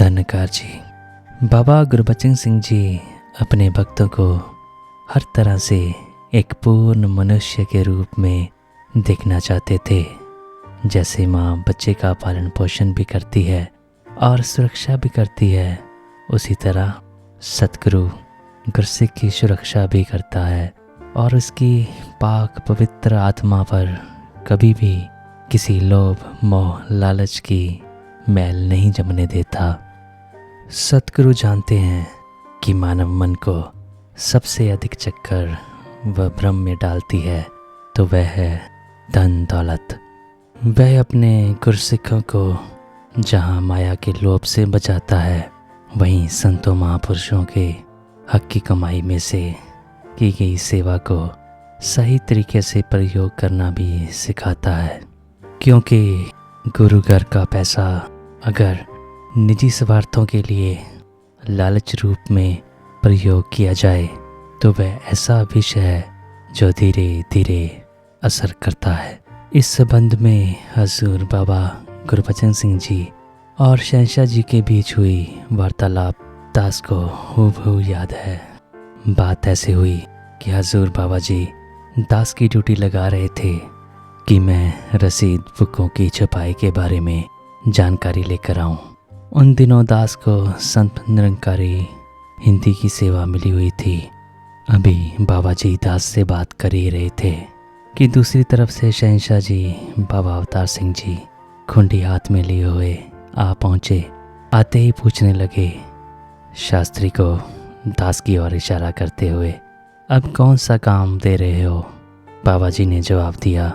धन्यकार जी। बाबा गुरबचन सिंह जी अपने भक्तों को हर तरह से एक पूर्ण मनुष्य के रूप में देखना चाहते थे। जैसे माँ बच्चे का पालन पोषण भी करती है और सुरक्षा भी करती है, उसी तरह सतगुरु गुरसिक की सुरक्षा भी करता है और उसकी पाक पवित्र आत्मा पर कभी भी किसी लोभ मोह लालच की मैल नहीं जमने देता। सतगुरु जानते हैं कि मानव मन को सबसे अधिक चक्कर वह भ्रम में डालती है तो वह है धन दौलत। वह अपने गुरसिखों को जहाँ माया के लोभ से बचाता है, वहीं संतों महापुरुषों के हक की कमाई में से की गई सेवा को सही तरीके से प्रयोग करना भी सिखाता है। क्योंकि गुरु घर का पैसा अगर निजी स्वार्थों के लिए लालच रूप में प्रयोग किया जाए तो वह ऐसा विष है जो धीरे धीरे असर करता है। इस संबंध में हजूर बाबा गुरबचन सिंह जी और शहंशाह जी के बीच हुई वार्तालाप दास को हूबहू याद है। बात ऐसे हुई कि हजूर बाबा जी दास की ड्यूटी लगा रहे थे कि मैं रसीद बुकों की छपाई के बारे में जानकारी लेकर आऊं। उन दिनों दास को संत निरंकारी हिंदी की सेवा मिली हुई थी। अभी बाबा जी दास से बात कर ही रहे थे कि दूसरी तरफ से शहंशाह जी बाबा अवतार सिंह जी खुंडी हाथ में लिए हुए आ पहुँचे। आते ही पूछने लगे शास्त्री को दास की ओर इशारा करते हुए, अब कौन सा काम दे रहे हो? बाबा जी ने जवाब दिया,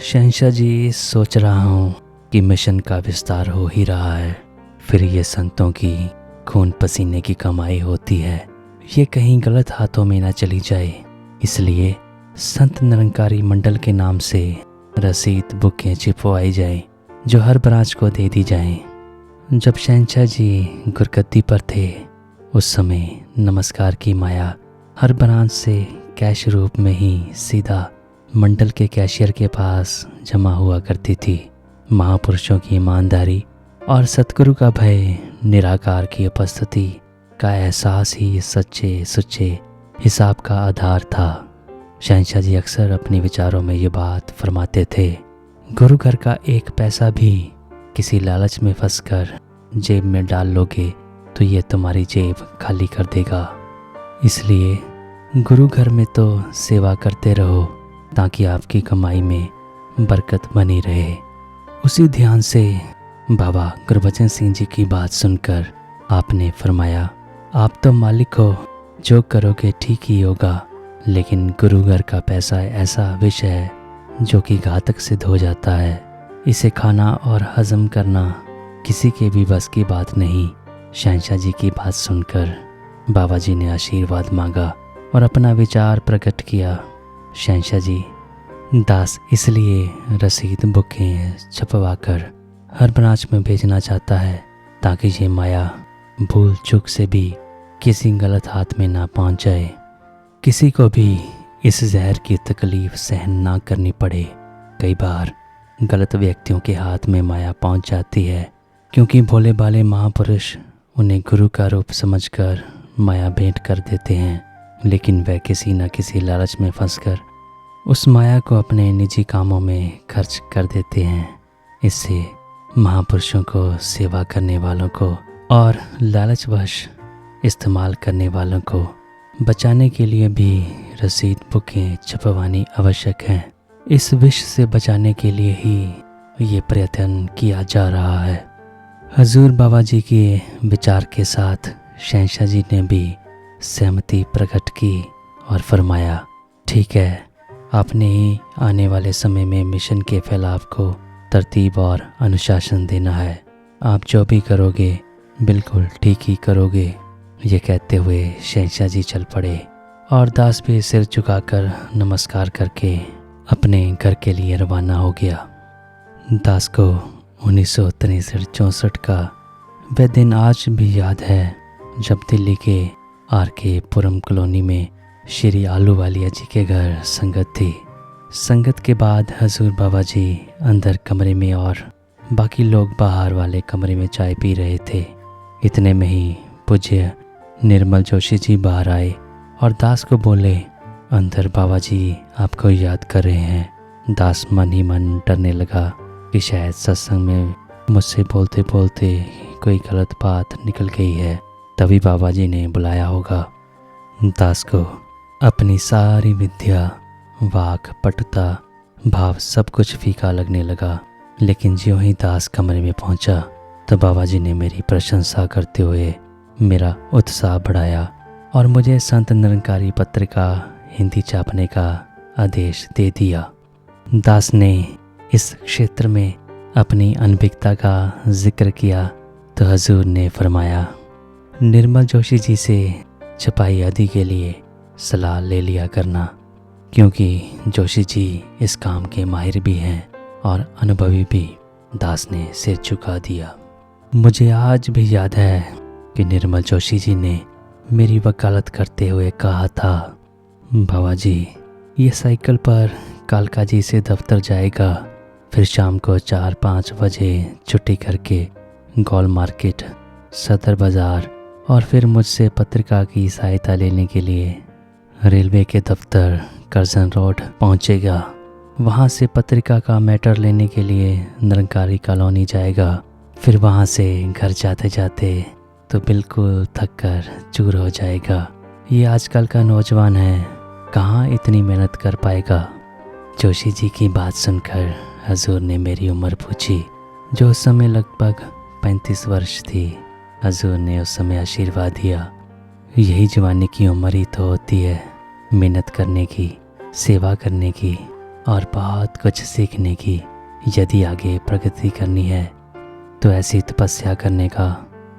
शहंशाह जी सोच रहा हूँ कि मिशन का विस्तार हो ही रहा है, फिर ये संतों की खून पसीने की कमाई होती है, ये कहीं गलत हाथों में ना चली जाए, इसलिए संत निरंकारी मंडल के नाम से रसीद बुकें छिपवाई जाएं जो हर ब्रांच को दे दी जाएं। जब शहंशाह जी गुरगद्दी पर थे उस समय नमस्कार की माया हर ब्रांच से कैश रूप में ही सीधा मंडल के कैशियर के पास जमा हुआ करती थी। महापुरुषों की ईमानदारी और सतगुरु का भय, निराकार की उपस्थिति का एहसास ही सच्चे सुच्चे हिसाब का आधार था। शहंशाह जी अक्सर अपने विचारों में ये बात फरमाते थे, गुरु घर का एक पैसा भी किसी लालच में फंसकर जेब में डाल लोगे तो ये तुम्हारी जेब खाली कर देगा। इसलिए गुरु घर में तो सेवा करते रहो ताकि आपकी कमाई में बरकत बनी रहे। उसी ध्यान से बाबा गुरबचन सिंह जी की बात सुनकर आपने फरमाया, आप तो मालिक हो, जो करोगे ठीक ही होगा, लेकिन गुरु घर का पैसा ऐसा विष है जो कि घातक सिद्ध हो जाता है। इसे खाना और हजम करना किसी के भी बस की बात नहीं। शहंशाह जी की बात सुनकर बाबा जी ने आशीर्वाद मांगा और अपना विचार प्रकट किया। शहंशाह जी, दास इसलिए रसीद बुकें छपवाकर हर ब्रांच में भेजना चाहता है ताकि ये माया भूल चूक से भी किसी गलत हाथ में ना पहुंच जाए, किसी को भी इस जहर की तकलीफ सहन ना करनी पड़े। कई बार गलत व्यक्तियों के हाथ में माया पहुंच जाती है क्योंकि भोले भाले महापुरुष उन्हें गुरु का रूप समझकर माया भेंट कर देते हैं, लेकिन वह किसी न किसी लालच में फंसकर उस माया को अपने निजी कामों में खर्च कर देते हैं। इससे महापुरुषों को, सेवा करने वालों को और लालचवश इस्तेमाल करने वालों को बचाने के लिए भी रसीद बुकें छपवानी आवश्यक है। इस विष से बचाने के लिए ही ये प्रयत्न किया जा रहा है। हजूर बाबा जी के विचार के साथ शहंशाह जी ने भी सहमति प्रकट की और फरमाया, ठीक है, आपने ही आने वाले समय में मिशन के फैलाव को तरतीब और अनुशासन देना है। आप जो भी करोगे बिल्कुल ठीक ही करोगे। ये कहते हुए शहंशाह जी चल पड़े और दास भी सिर झुकाकर नमस्कार करके अपने घर के लिए रवाना हो गया। दास को 1963-64 का वह दिन आज भी याद है जब दिल्ली के RK पुरम कॉलोनी में श्री आलूवालिया जी के घर संगत थी। संगत के बाद हजूर बाबा जी अंदर कमरे में और बाकी लोग बाहर वाले कमरे में चाय पी रहे थे। इतने में ही पूज्य निर्मल जोशी जी बाहर आए और दास को बोले, अंदर बाबा जी आपको याद कर रहे हैं। दास मन ही मन डरने लगा कि शायद सत्संग में मुझसे बोलते बोलते कोई गलत बात निकल गई है, तभी बाबा जी ने बुलाया होगा। दास को अपनी सारी विद्या, वाक, पटुता, भाव सब कुछ फीका लगने लगा। लेकिन ज्यों ही दास कमरे में पहुंचा तो बाबा जी ने मेरी प्रशंसा करते हुए मेरा उत्साह बढ़ाया और मुझे संत निरंकारी पत्रिका हिंदी छापने का आदेश दे दिया। दास ने इस क्षेत्र में अपनी अनभिज्ञता का जिक्र किया तो हजूर ने फरमाया, निर्मल जोशी जी से छपाई आदि के लिए सलाह ले लिया करना, क्योंकि जोशी जी इस काम के माहिर भी हैं और अनुभवी भी। दास ने सिर झुका दिया। मुझे आज भी याद है कि निर्मल जोशी जी ने मेरी वकालत करते हुए कहा था, बाबा जी ये साइकिल पर कालका जी से दफ्तर जाएगा, फिर शाम को 4-5 बजे छुट्टी करके गोल मार्केट, सदर बाज़ार और फिर मुझसे पत्रिका की सहायता लेने के लिए रेलवे के दफ्तर करजन रोड पहुंचेगा। वहां से पत्रिका का मैटर लेने के लिए निरंकारी कॉलोनी जाएगा। फिर वहां से घर जाते जाते तो बिल्कुल थक कर चूर हो जाएगा। ये आजकल का नौजवान है, कहाँ इतनी मेहनत कर पाएगा। जोशी जी की बात सुनकर हजूर ने मेरी उम्र पूछी, जो उस समय लगभग 35 वर्ष थी। हजूर ने उस समय आशीर्वाद दिया, यही जवानी की उम्र ही तो होती है, मेहनत करने की, सेवा करने की और बहुत कुछ सीखने की। यदि आगे प्रगति करनी है तो ऐसी तपस्या करने का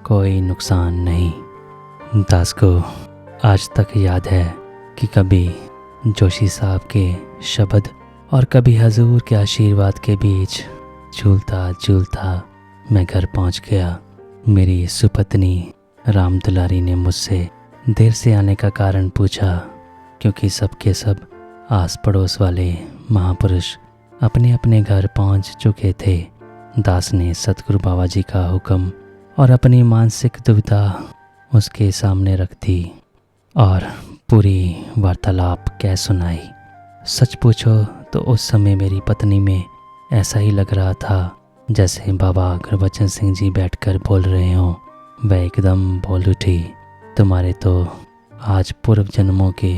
कोई नुकसान नहीं। दास को आज तक याद है कि कभी जोशी साहब के शब्द और कभी हजूर के आशीर्वाद के बीच झूलता झूलता मैं घर पहुंच गया। मेरी सुपत्नी राम दुलारी ने मुझसे देर से आने का कारण पूछा, क्योंकि सबके सब आस पड़ोस वाले महापुरुष अपने अपने घर पहुंच चुके थे। दास ने सतगुरु बाबा जी का हुक्म और अपनी मानसिक दुविधा उसके सामने रख दी और पूरी वार्तालाप कह सुनाई। सच पूछो तो उस समय मेरी पत्नी में ऐसा ही लग रहा था जैसे बाबा गुरबचन सिंह जी बैठकर बोल रहे हों। वह एकदम बोल उठी, तुम्हारे तो आज पूर्व जन्मों के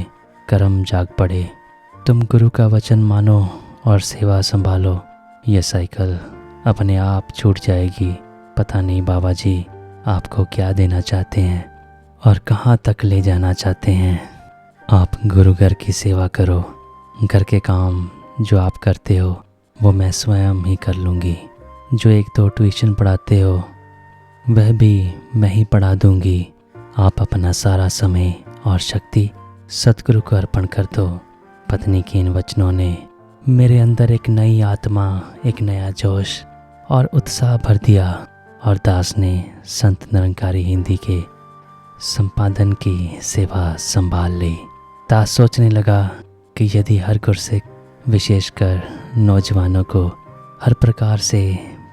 कर्म जाग पड़े। तुम गुरु का वचन मानो और सेवा संभालो। यह साइकिल अपने आप छूट जाएगी। पता नहीं बाबा जी आपको क्या देना चाहते हैं और कहाँ तक ले जाना चाहते हैं। आप गुरु घर की सेवा करो। घर के काम जो आप करते हो वो मैं स्वयं ही कर लूँगी। जो 1-2 ट्यूशन पढ़ाते हो वह भी मैं ही पढ़ा दूँगी। आप अपना सारा समय और शक्ति सतगुरु को अर्पण कर दो। पत्नी के इन वचनों ने मेरे अंदर एक नई आत्मा, एक नया जोश और उत्साह भर दिया और दास ने संत निरंकारी हिंदी के संपादन की सेवा संभाल ली। दास सोचने लगा कि यदि हर गुरसिक, विशेषकर नौजवानों को हर प्रकार से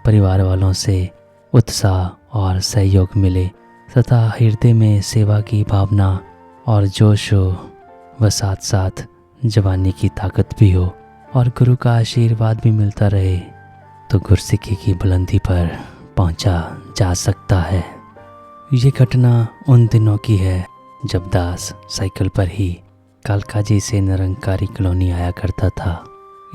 परिवार वालों से उत्साह और सहयोग मिले तथा हृदय में सेवा की भावना और जोश हो, व साथ साथ जवानी की ताकत भी हो और गुरु का आशीर्वाद भी मिलता रहे, तो गुरसिक्की की बुलंदी पर पहुंचा जा सकता है। ये घटना उन दिनों की है जब दास साइकिल पर ही कालका जी से निरंकारी कॉलोनी आया करता था।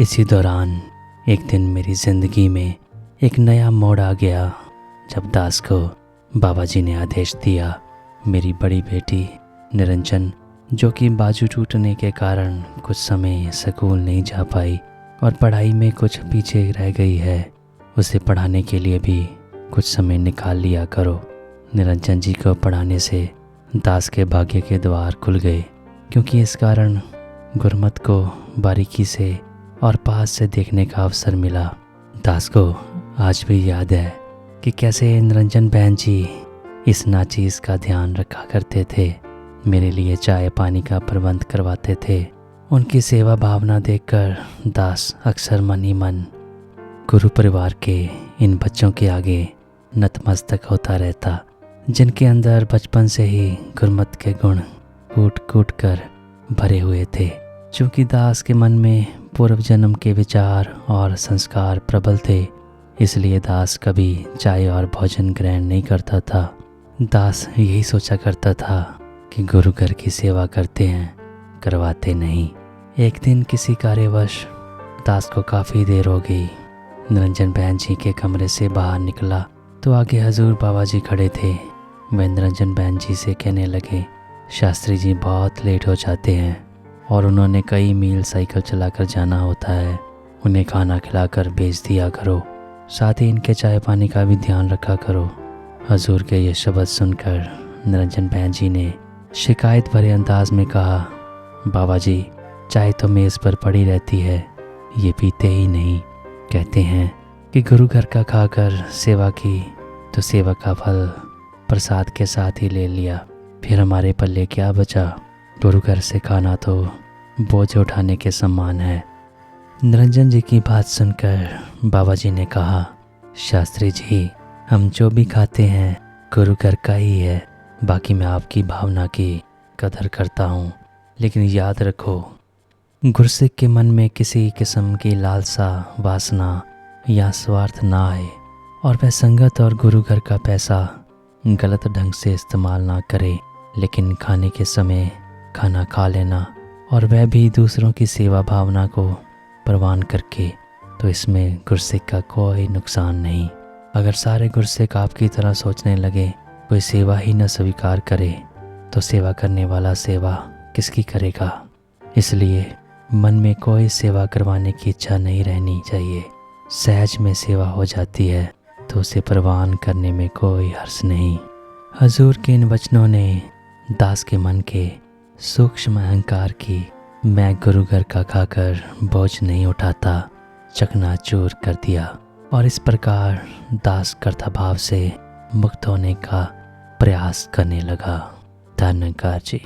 इसी दौरान एक दिन मेरी ज़िंदगी में एक नया मोड़ आ गया जब दास को बाबा जी ने आदेश दिया। मेरी बड़ी बेटी निरंजन, जो कि बाजू टूटने के कारण कुछ समय स्कूल नहीं जा पाई और पढ़ाई में कुछ पीछे रह गई है, उसे पढ़ाने के लिए भी कुछ समय निकाल लिया करो। निरंजन जी को पढ़ाने से दास के भाग्य के द्वार खुल गए, क्योंकि इस कारण गुरमत को बारीकी से और पास से देखने का अवसर मिला। दास को आज भी याद है कि कैसे निरंजन बहन जी इस नाचीज़ का ध्यान रखा करते थे, मेरे लिए चाय पानी का प्रबंध करवाते थे। उनकी सेवा भावना देखकर दास अक्सर मन ही मन गुरु परिवार के इन बच्चों के आगे नतमस्तक होता रहता। जिनके अंदर बचपन से ही गुरमत के गुण कूट कूट कर भरे हुए थे। चूँकि दास के मन में पूर्व जन्म के विचार और संस्कार प्रबल थे, इसलिए दास कभी चाय और भोजन ग्रहण नहीं करता था। दास यही सोचा करता था कि गुरु घर की सेवा करते हैं, करवाते नहीं। एक दिन किसी कार्यवश दास को काफ़ी देर हो गई। निरंजन बहन जी के कमरे से बाहर निकला तो आगे हजूर बाबा जी खड़े थे। वे निरंजन बहन जी से कहने लगे, शास्त्री जी बहुत लेट हो जाते हैं और उन्होंने कई मील साइकिल चलाकर जाना होता है। उन्हें खाना खिलाकर भेज दिया करो, साथ ही इनके चाय पानी का भी ध्यान रखा करो। हजूर के ये शब्द सुनकर निरंजन बहन जी ने शिकायत भरे अंदाज में कहा, बाबा जी चाय तो मेज़ पर पड़ी रहती है, ये पीते ही नहीं। कहते हैं कि गुरु घर का खाकर सेवा की तो सेवा का फल प्रसाद के साथ ही ले लिया, फिर हमारे पल्ले क्या बचा। गुरु घर से खाना तो बोझ उठाने के समान है। निरंजन जी की बात सुनकर बाबा जी ने कहा, शास्त्री जी हम जो भी खाते हैं गुरु घर का ही है। बाकी मैं आपकी भावना की कदर करता हूँ, लेकिन याद रखो गुरसिक के मन में किसी किस्म की लालसा, वासना या स्वार्थ ना आए और वह संगत और गुरु घर का पैसा गलत ढंग से इस्तेमाल ना करे, लेकिन खाने के समय खाना खा लेना और वह भी दूसरों की सेवा भावना को प्रवान करके, तो इसमें गुरसिक का कोई नुकसान नहीं। अगर सारे गुरसिक आपकी तरह सोचने लगे, कोई सेवा ही न स्वीकार करे, तो सेवा करने वाला सेवा किसकी करेगा। इसलिए मन में कोई सेवा करवाने की इच्छा नहीं रहनी चाहिए। सहज में सेवा हो जाती है तो उसे प्रवान करने में कोई हर्ष नहीं। हजूर के इन वचनों ने दास के मन के सूक्ष्म अहंकार की मैं गुरु घर का खाकर बोझ नहीं उठाता चकनाचूर कर दिया और इस प्रकार दास कर्ता भाव से मुक्त होने का प्रयास करने लगा। धन्यवाद जी।